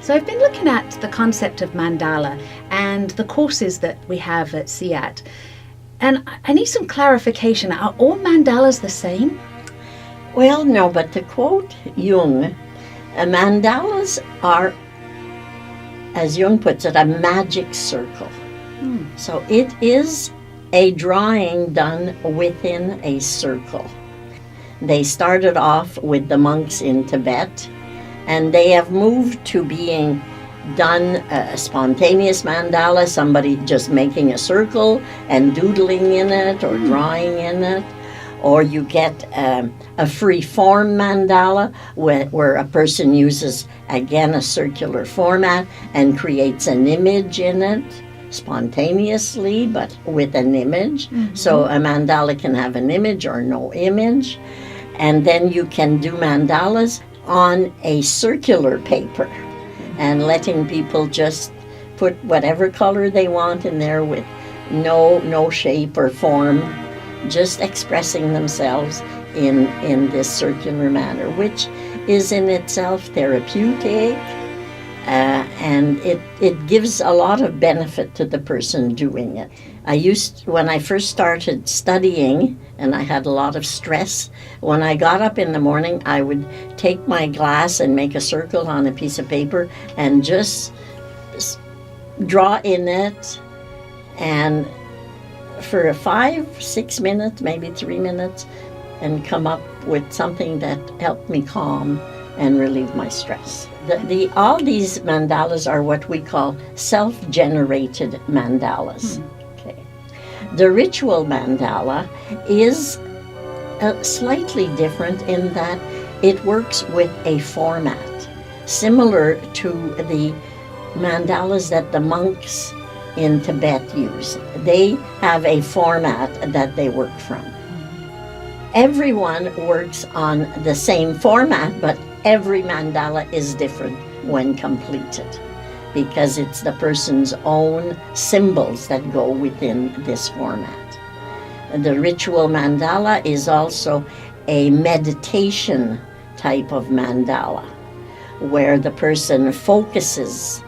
So I've been looking at the concept of mandala and the courses that we have at CiiAT. And I need some clarification. Are all mandalas the same? Well, no, but to quote Jung, mandalas are, as Jung puts it, a magic circle. So it is a drawing done within a circle. They started off with the monks in Tibet, and they have moved to being done a spontaneous mandala, somebody just making a circle and doodling in it or drawing in it. Or you get a free-form mandala where a person uses, again, a circular format and creates an image in it spontaneously, but with an image. So a mandala can have an image or no image. And then you can do mandalas on a circular paper and letting people just put whatever color they want in there with no shape or form, just expressing themselves in this circular manner, which is in itself therapeutic, and it gives a lot of benefit to the person doing it. When I first started studying, and I had a lot of stress, when I got up in the morning, I would take my glass and make a circle on a piece of paper and just draw in it, and for 5-6 minutes, maybe 3 minutes, and come up with something that helped me calm and relieve my stress. All these mandalas are what we call self-generated mandalas. Okay. The ritual mandala is slightly different in that it works with a format similar to the mandalas that the monks in Tibet use. They have a format that they work from. Everyone works on the same format, but every mandala is different when completed because it's the person's own symbols that go within this format. The ritual mandala is also a meditation type of mandala where the person focuses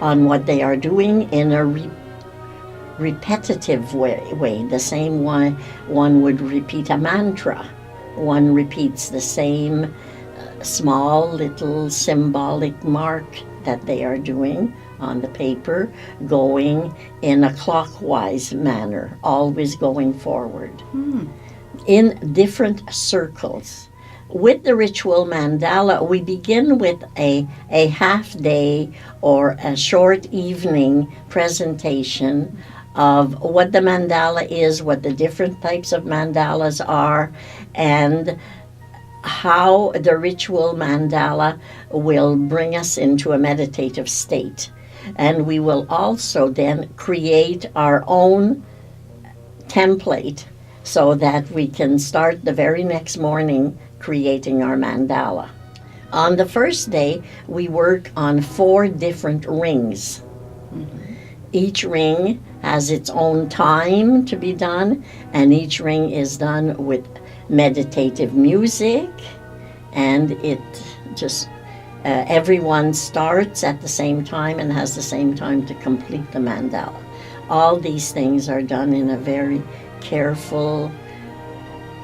on what they are doing in a repetitive way, the same way one would repeat a mantra. One repeats the same small little symbolic mark that they are doing on the paper, going in a clockwise manner, always going forward, in different circles. With the ritual mandala, we begin with a half day or a short evening presentation of what the mandala is, what the different types of mandalas are, and how the ritual mandala will bring us into a meditative state. And we will also then create our own template so that we can start the very next morning creating our mandala. On the first day, we work on 4 different rings. Each ring has its own time to be done, and each ring is done with meditative music, and it just everyone starts at the same time and has the same time to complete the mandala. All these things are done in a very careful,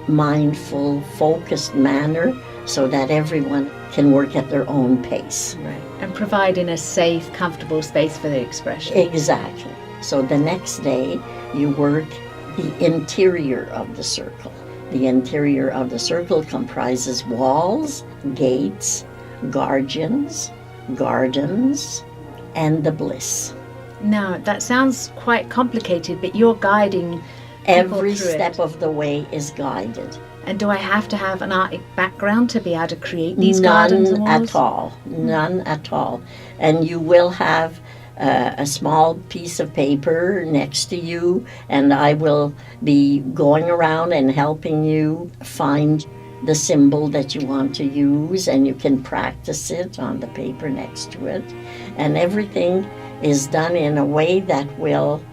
mindful, focused manner so that everyone can work at their own pace. Right. And providing a safe, comfortable space for the expression. Exactly. So the next day you work the interior of the circle. The interior of the circle comprises walls, gates, guardians, gardens, and the bliss. Now, that sounds quite complicated, but you're guiding every step of the way is guided. And do I have to have an arty background to be able to create these gardens and walls? None at all. None at all. And you will have a small piece of paper next to you, and I will be going around and helping you find the symbol that you want to use, and you can practice it on the paper next to it. And everything is done in a way that will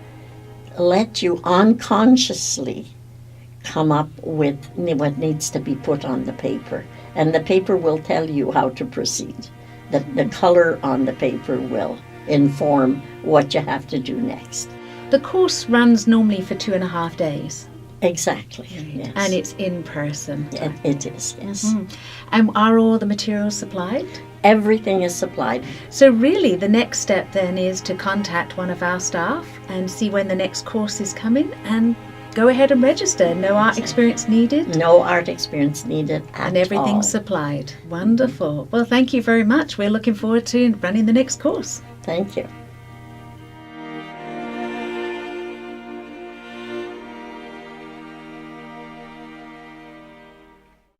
let you unconsciously come up with what needs to be put on the paper. And the paper will tell you how to proceed. The color on the paper will inform what you have to do next. The course runs normally for 2.5 days. Exactly. Yes. And it's in person. It is, yes. And are all the materials supplied? Everything is supplied. So really the next step then is to contact one of our staff and see when the next course is coming and go ahead and register. No art experience needed. No art experience needed at all. And everything's supplied. Wonderful. Well, thank you very much. We're looking forward to running the next course. Thank you.